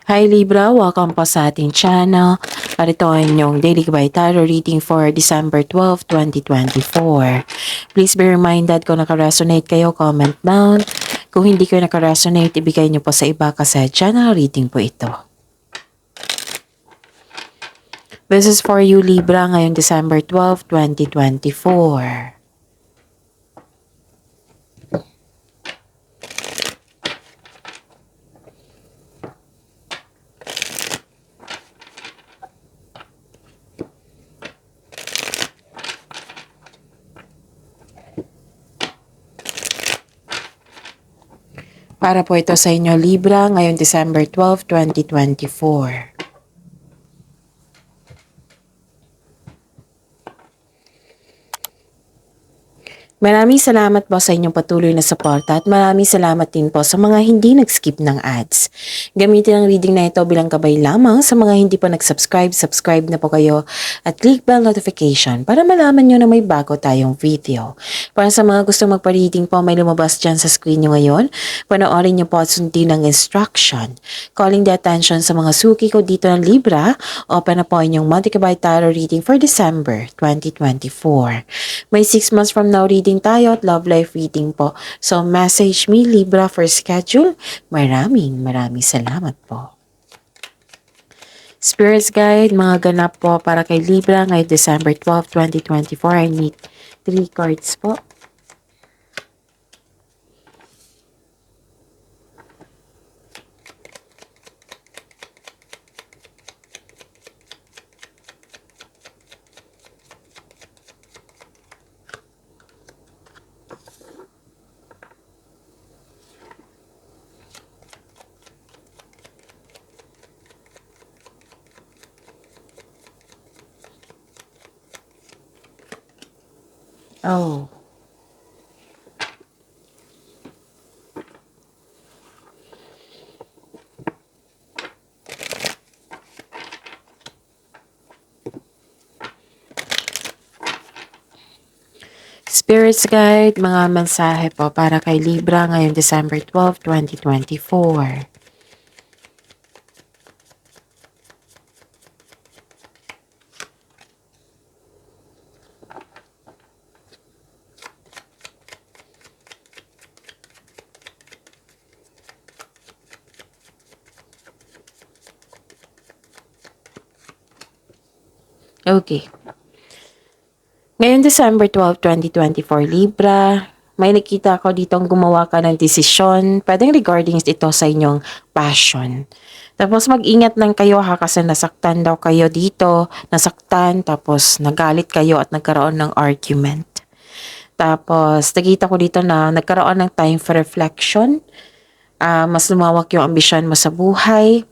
Hi Libra, welcome po sa ating channel. At ito ay inyong Daily Gabay Tarot reading for December 12, 2024. Please be reminded kung nakaresonate kayo, comment down. Kung hindi kayo nakaresonate, ibigay niyo po sa iba kasi channel reading po ito. This is for you Libra ngayong December 12, 2024. Para po ito sa inyo Libra ngayong December 12, 2024. Maraming salamat po sa inyong patuloy na suporta at maraming salamat din po sa mga hindi nag-skip ng ads. Gamitin ang reading na ito bilang gabay lamang sa mga hindi pa nag-subscribe, subscribe na po kayo at click bell notification para malaman nyo na may bago tayong video. Para sa mga gustong magpa-reading po, may lumabas dyan sa screen nyo ngayon. Panoorin nyo po at sundin ang instruction. Calling the attention sa mga suki ko dito ng Libra, open na po inyong Monthly Gabay Tarot reading for December 2024. May 6 months from now reading tayo at love life reading po. So message me Libra for schedule. Maraming salamat po. Spirits Guide, mga ganap po para kay Libra ngayong December 12, 2024. I need 3 cards po. Oh. Spirits Guide, mga mensahe po para kay Libra ngayong December 12, 2024. Okay. Ngayon December 12, 2024, Libra, may nakita ako ditong gumawa ka ng desisyon. Pwedeng regarding ito sa inyong passion. Tapos mag-ingat lang kayo ha kasi nasaktan daw kayo dito. Nasaktan tapos nagalit kayo at nagkaroon ng argument. Tapos nakita ko dito na nagkaroon ng time for reflection. Mas lumawak yung ambisyon mo sa buhay.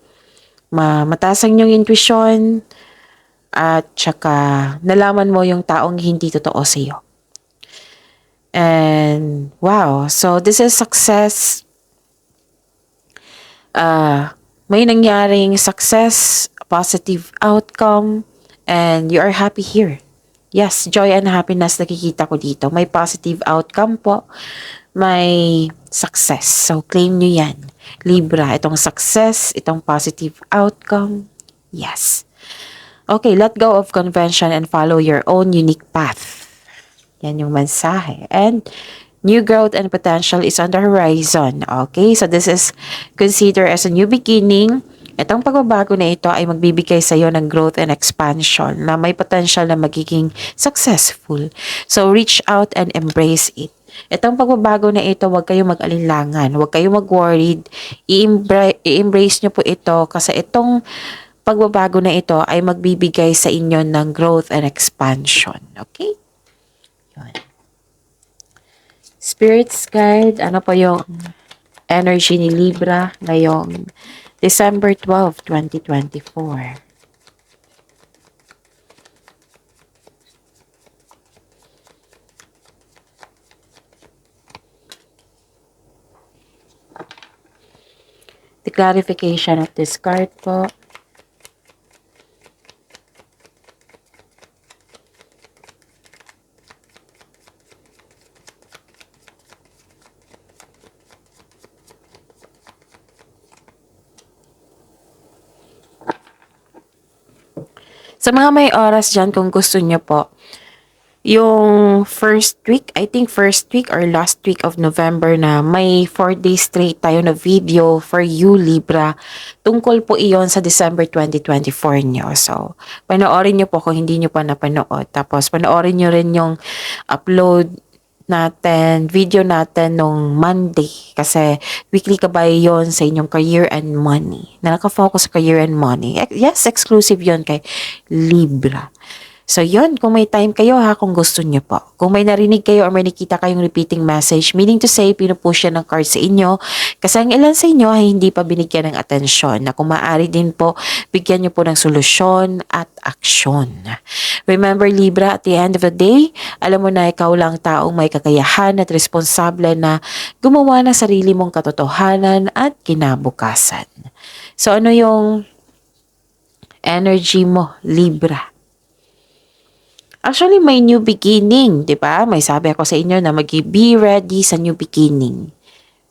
Mataas ang inyong intuition. At saka nalaman mo yung taong hindi totoo sa iyo. And wow, so this is success. May nangyaring success, positive outcome, and you are happy here. Yes, joy and happiness nakikita ko dito. May positive outcome po. May success. So claim nyo yan. Libra, itong success, itong positive outcome. Yes. Okay, let go of convention and follow your own unique path. Yan yung mensahe. And new growth and potential is on the horizon. Okay, so this is considered as a new beginning. Itong pagbabago na ito ay magbibigay sa iyo ng growth and expansion na may potential na magiging successful. So reach out and embrace it. Itong pagbabago na ito, huwag kayong mag-alinlangan, huwag kayong mag-worried. I-embrace nyo po ito kasi itong pagbabago na ito ay magbibigay sa inyo ng growth and expansion. Okay? Yun. Spirits Guide, ano po yung energy ni Libra ngayong December 12, 2024? The clarification of this card po. Sa mga may oras dyan, kung gusto nyo po, yung first week, I think first week or last week of November na may 4 days straight tayo na video for you, Libra. Tungkol po iyon sa December 2024 nyo. So, panoorin nyo po kung hindi nyo pa napanood. Tapos, panoorin nyo rin yung upload natin, video natin nung Monday. Kasi weekly kabay yon sa inyong career and money. Na nakafocus sa career and money. Yes, exclusive yon kay Libra. So yun, kung may time kayo ha, kung gusto niyo po. Kung may narinig kayo or may nakita kayong repeating message, meaning to say, pinupush yan ng card sa inyo. Kasi ang ilan sa inyo ay hindi pa binigyan ng atensyon na kung maaari din po, bigyan niyo po ng solusyon at aksyon. Remember Libra, at the end of the day, alam mo na ikaw lang taong may kakayahan at responsable na gumawa ng sarili mong katotohanan at kinabukasan. So ano yung energy mo, Libra? Actually, may new beginning, di ba? May sabi ako sa inyo na be ready sa new beginning.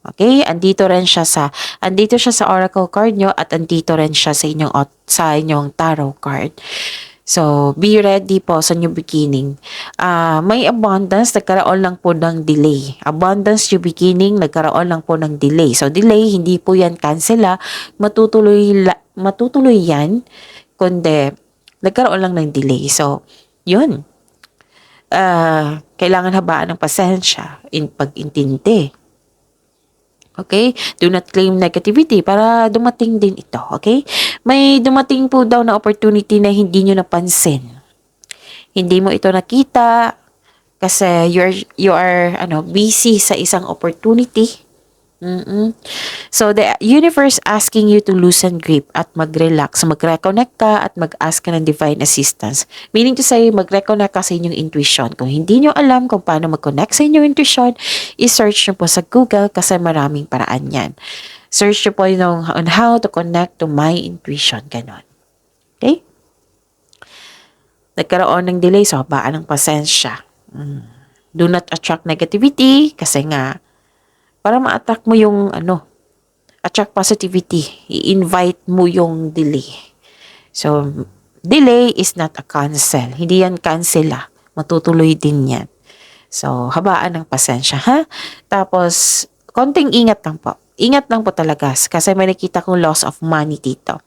Okay? Andito siya sa oracle card nyo at andito rin siya sa inyong tarot card. So, be ready po sa new beginning. May abundance, nagkaroon lang po ng delay. Abundance, new beginning, nagkaroon lang po ng delay. So, delay, hindi po yan cancela. Matutuloy yan, kundi nagkaroon lang ng delay. So, yun. Kailangan habaan ng pasensya in pag-intindi. Okay? Do not claim negativity para dumating din ito. Okay? May dumating po daw na opportunity na hindi nyo napansin. Hindi mo ito nakita kasi you are busy sa isang opportunity. So, the universe asking you to loosen grip at mag-relax. Mag-reconnect ka at mag-ask ka ng divine assistance. Meaning to say, mag-reconnect ka sa inyong intuition. Kung hindi nyo alam kung paano mag-connect sa inyong intuition, i-search nyo po sa Google kasi maraming paraan yan. Search nyo po on how to connect to my intuition. Ganon. Okay? Nagkaroon ng delay, so habaan ng pasensya. Do not attract negativity kasi nga, para ma-attract mo yung attract positivity, i-invite mo yung delay. So, delay is not a cancel. Hindi yan cancel matutuloy din yan. So, habaan ng pasensya ha. Tapos, konting ingat lang po. Ingat lang po talaga kasi may nakita kong loss of money dito.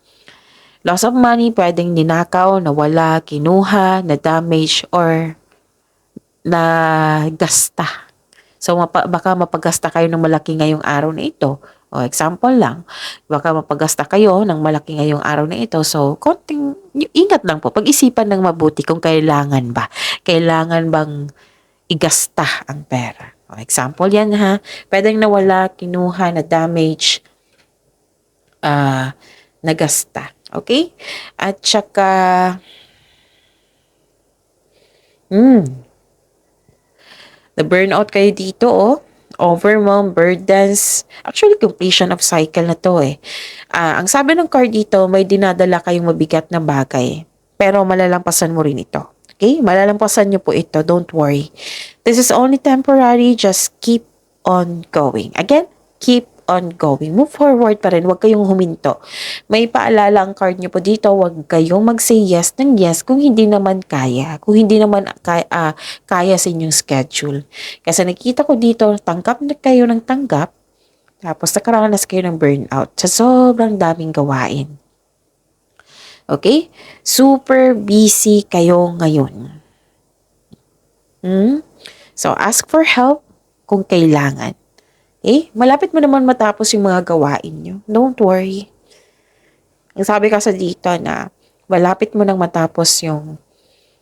Loss of money pwedeng ninakaw, nawala, kinuha, na-damage, or na-gasta. So, baka mapagasta kayo ng malaki ngayong araw na ito. O, example lang, baka mapagasta kayo ng malaki ngayong araw na ito. So, ingat lang po. Pag-isipan ng mabuti kung kailangan ba. Kailangan bang igasta ang pera. O, example yan ha. Pwedeng nawala, kinuha, na-damage, nagasta. Okay? At saka, the burnout kayo dito, overwhelm, burdens. Actually, completion of cycle na to ang sabi ng card dito, may dinadala kayong mabigat na bagay. Pero malalampasan mo rin ito. Okay? Malalampasan nyo po ito. Don't worry. This is only temporary. Just keep on going. Again, keep on going. Move forward pa rin. Huwag kayong huminto. May paalala ang card nyo po dito. Huwag kayong mag-say yes ng yes kung hindi naman kaya. Kung hindi naman kaya sa inyong schedule. Kasi nakita ko dito, tanggap na kayo ng tanggap. Tapos nakaranas kayo ng burnout sa sobrang daming gawain. Okay? Super busy kayo ngayon. So, ask for help kung kailangan. Malapit mo naman matapos yung mga gawain nyo. Don't worry. Ang sabi kasi dito na malapit mo nang matapos yung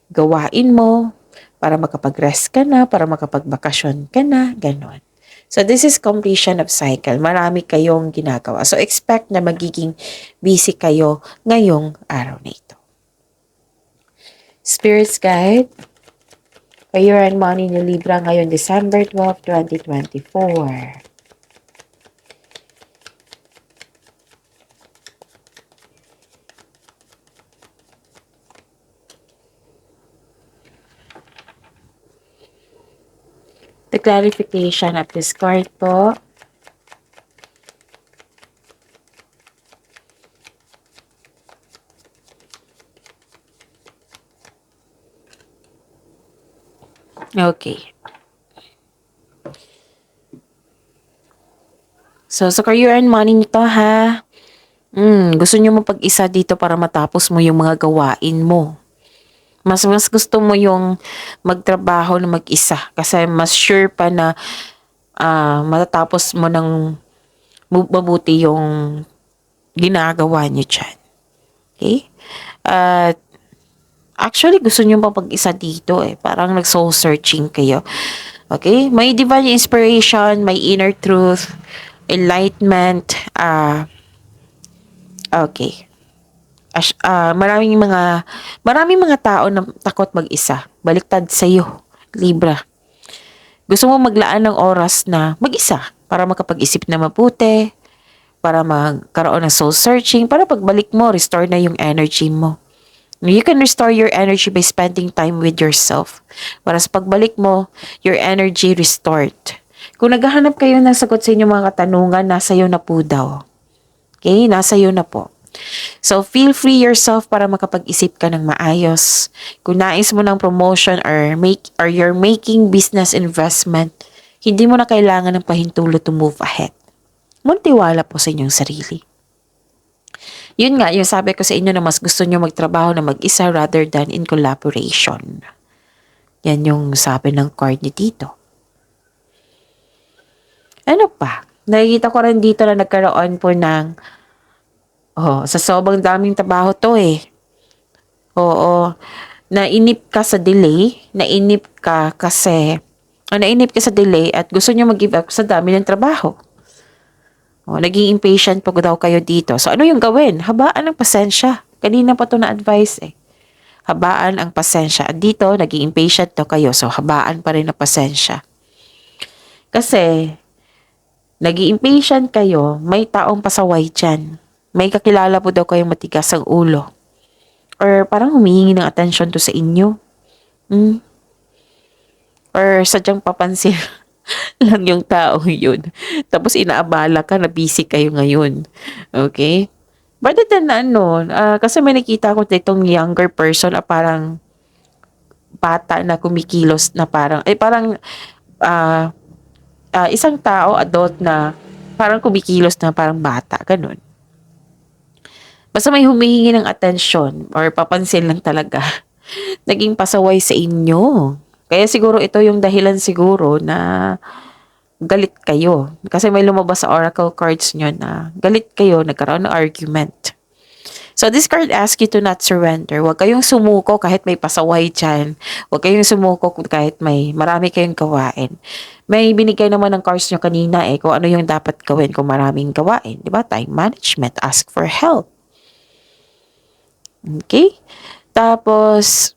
gawain mo para makapag-rest ka na, para makapagbakasyon ka na, ganon. So, this is completion of cycle. Marami kayong ginagawa. So, expect na magiging busy kayo ngayong araw na ito. Spirits Guide, Career and Money ni Libra ngayon December 12, 2024. The clarification of this card po. Okay. So, sa career and money nito ha. Gusto nyo mapag-isa dito para matapos mo yung mga gawain mo. Mas gusto mo yung magtrabaho na mag-isa kasi mas sure pa na matatapos mo ng mabuti yung ginagawa nyo dyan. Okay? At actually, gusto nyo mapag-isa dito eh. Parang nag-soul searching kayo. Okay? May divine inspiration, may inner truth, enlightenment, okay. Maraming mga tao na takot mag-isa. Baliktad sa iyo, Libra. Gusto mo maglaan ng oras na mag-isa para makapag-isip na mabuti, para magkaroon ng soul searching, para pagbalik mo, restore na yung energy mo. You can restore your energy by spending time with yourself. Para sa pagbalik mo, your energy restored. Kung naghahanap kayo ng sagot sa inyong mga katanungan, nasa iyo na po daw. Okay? Nasa iyo na po. So, feel free yourself para makapag-isip ka ng maayos. Kung nais mo ng promotion or you're making business investment, hindi mo na kailangan ng pahintulot to move ahead. Muntiwala po sa inyong sarili. Yun nga, yung sabi ko sa inyo na mas gusto nyo magtrabaho na mag-isa rather than in collaboration. Yan yung sabi ng card ni dito. Ano pa? Nakikita ko rin dito na nagkaroon po ng sa sobrang daming trabaho to eh. Oo. Nainip ka sa delay, nainip ka sa delay at gusto nyo mag-give up sa dami ng trabaho. Naging impatient po daw kayo dito. So, ano yung gawin? Habaan ang pasensya. Kanina pa to na-advise eh. Habaan ang pasensya. At dito, naging impatient daw kayo. So, habaan pa rin ang pasensya. Kasi, naging impatient kayo, may taong pasaway dyan. May kakilala po daw kayong matigas ang ulo. Or parang humihingi ng attention to sa inyo. Or sadyang papansin lang yung tao yun. Tapos inaabala ka na busy kayo ngayon. Okay? Rather than kasi may nakita ko ditong younger person parang bata na kumikilos na isang tao, adult na parang kumikilos na parang bata. Ganun. Basta may humihingi ng atensyon or papansin lang talaga. Naging pasaway sa inyo. Kaya siguro ito yung dahilan siguro na galit kayo. Kasi may lumabas sa oracle cards nyo na galit kayo, nagkaroon ng argument. So this card asks you to not surrender. Huwag kayong sumuko kahit may pasaway dyan. Huwag kayong sumuko kahit may marami kayong gawain. May binigay naman ng cards nyo kanina kung ano yung dapat gawin kung maraming gawain. Diba? Time management. Ask for help. Okay? Tapos,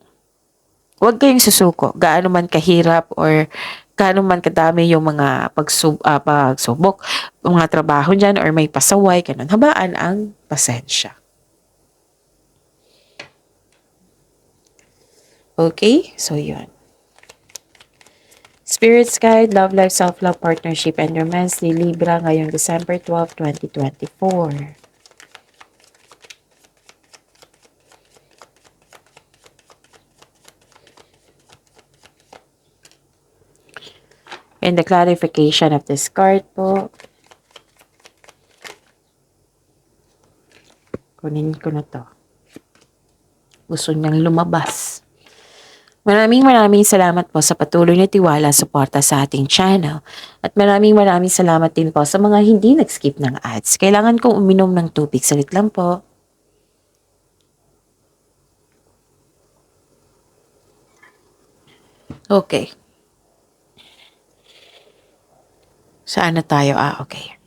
huwag kayong susuko. Gaano man kahirap or gaano man kadami yung mga pagsubok, mga trabaho dyan or may pasaway, ganun. Habaan ang pasensya. Okay? So, yun. Spirit's Guide, Love Life, Self-Love, Partnership, and Romance ni Libra ngayong December 12, 2024. And the clarification of this card po. Kunin ko na to. Gusto niyang lumabas. Maraming salamat po sa patuloy na tiwala, suporta sa ating channel. At maraming salamat din po sa mga hindi nag-skip ng ads. Kailangan kong uminom ng tubig. Salit lang po. Okay. Saan na tayo? Okay.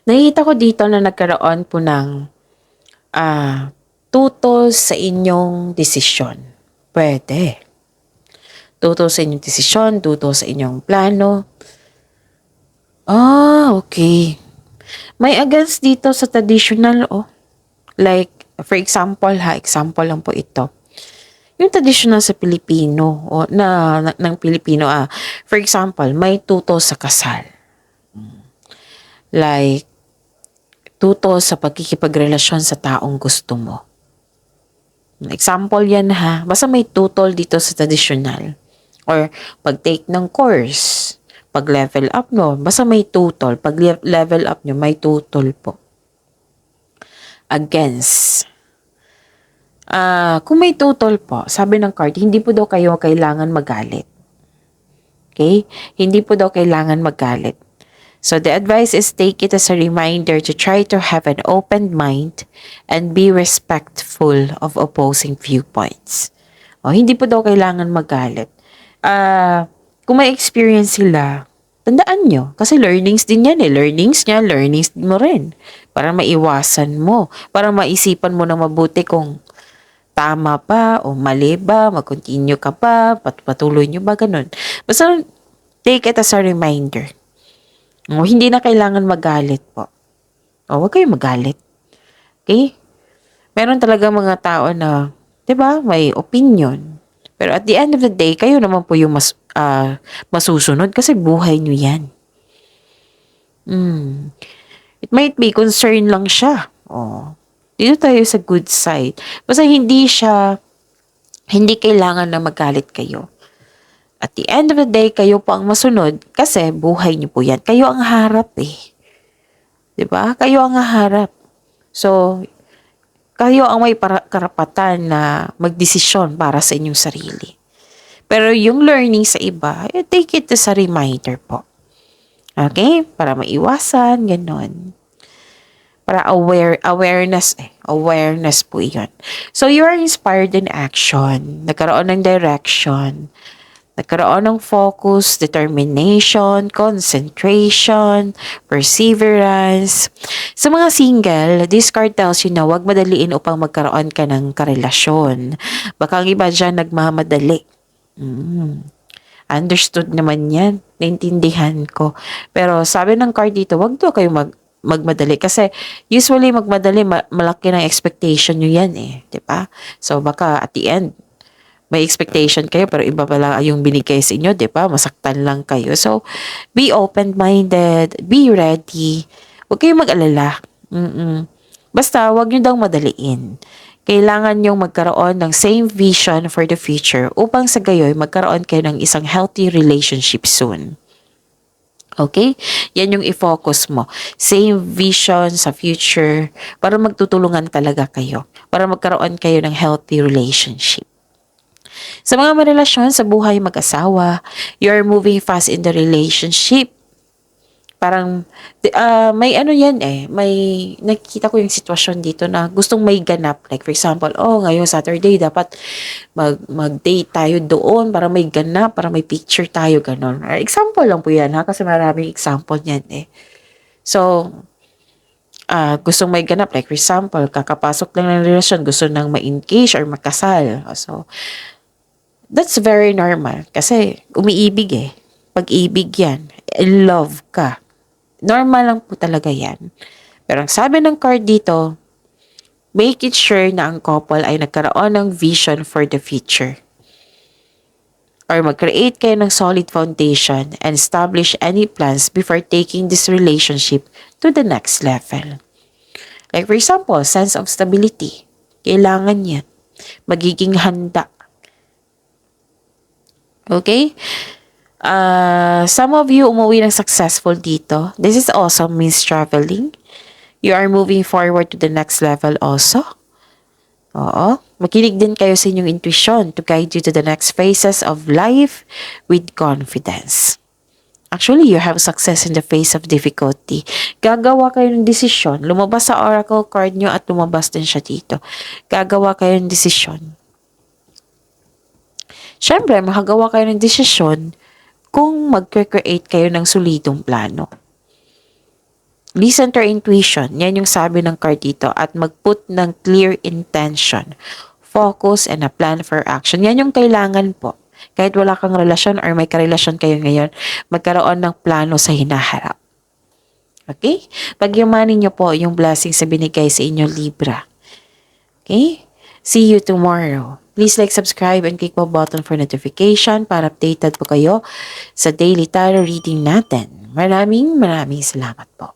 Nakita ko dito na nagkaroon po ng tutol sa inyong desisyon. Pwede. Tutol sa inyong desisyon, tutol sa inyong plano. Okay. May against dito sa traditional, Like, for example example lang po ito. Yung traditional sa Pilipino, ng Pilipino, for example, may tutol sa kasal. Like, tutol sa pagkikipagrelasyon sa taong gusto mo. Example yan Basta may tutol dito sa traditional. or pag-take ng course, pag-level up no, basta may tutol. Pag-level up nyo, may tutol po. Against. Kung may tutol po, sabi ng card, hindi po daw kayo kailangan magalit. Okay? Hindi po daw kailangan magalit. So the advice is take it as a reminder to try to have an open mind and be respectful of opposing viewpoints. Hindi po daw kailangan magalit. Kung may experience sila, tandaan nyo. Kasi learnings din yan eh. Learnings niya, learnings mo rin. Para maiwasan mo. Para maisipan mo na mabuti kung tama pa o mali ba, mag-continue ka pa, patuloy nyo ba, ganun. Basta take it as a reminder. Hindi na kailangan magalit po. Huwag kayong magalit. Okay? Meron talaga mga tao na, 'di ba, may opinion. Pero at the end of the day, kayo naman po yung masusunod kasi buhay nyo yan. It might be concern lang siya. Dito tayo sa good side. Basta hindi kailangan na magalit kayo. At the end of the day, kayo po ang masunod kasi buhay niyo po yan. Kayo ang harap eh. 'Di ba? Kayo ang harap. So, kayo ang may karapatan na magdesisyon para sa inyong sarili. Pero yung learning sa iba, take it as a reminder po. Okay? Para maiwasan, ganon. Para awareness po yun. So, you are inspired in action. Nagkaroon ng direction. Nagkaroon ng focus, determination, concentration, perseverance. Sa mga single, this card tells you na huwag madaliin upang magkaroon ka ng karelasyon. Baka ang iba dyan nagmamadali. Understood naman yan. Naintindihan ko. Pero sabi ng card dito, huwag daw kayo magmadali. Kasi usually magmadali, malaki ng expectation nyo yan eh. Diba? So baka at the end, may expectation kayo pero iba pala yung binigay sa inyo, 'di ba? Masaktan lang kayo. So, be open-minded, be ready. Huwag kayong mag-alala. Basta, huwag nyo daw madaliin. Kailangan nyong magkaroon ng same vision for the future upang sa gayoy magkaroon kayo ng isang healthy relationship soon. Okay? Yan yung i-focus mo. Same vision sa future para magtutulungan talaga kayo. Para magkaroon kayo ng healthy relationship. Sa mga marelasyon sa buhay mag-asawa, you're moving fast in the relationship. Parang, may ano yan eh, may nakikita ko yung sitwasyon dito na gustong may ganap. Like for example, ngayong Saturday dapat mag-date tayo doon para may ganap, para may picture tayo, ganon. Example lang po yan ha, kasi maraming example yan eh. So, gustong may ganap. Like for example, kakapasok lang ng relasyon, gusto nang ma-engage or makasal. So, that's very normal. Kasi umiibig eh. Pag-ibig yan. In love ka. Normal lang po talaga yan. Pero ang sabi ng card dito, make it sure na ang couple ay nagkaroon ng vision for the future. Or mag-create kayo ng solid foundation and establish any plans before taking this relationship to the next level. Like for example, sense of stability. Kailangan yan. Magiging handa. Okay? Some of you umuwi ng successful dito. This is also means traveling. You are moving forward to the next level also. Oo. Makinig din kayo sa inyong intuition to guide you to the next phases of life with confidence. Actually, you have success in the face of difficulty. Gagawa kayo ng desisyon. Lumabas sa oracle card nyo at lumabas din siya dito. Gagawa kayo ng desisyon. Siyempre, makagawa kayo ng desisyon kung mag-create kayo ng solidong plano. Listen to your intuition. Yan yung sabi ng card dito. At mag-put ng clear intention, focus, and a plan for action. Yan yung kailangan po. Kahit wala kang relasyon or may karelasyon kayo ngayon, magkaroon ng plano sa hinaharap. Okay? Pagyamanin nyo po yung blessings na binigay sa inyo, Libra. Okay? See you tomorrow. Please like, subscribe, and click the button for notification para updated po kayo sa daily tarot reading natin. Maraming salamat po.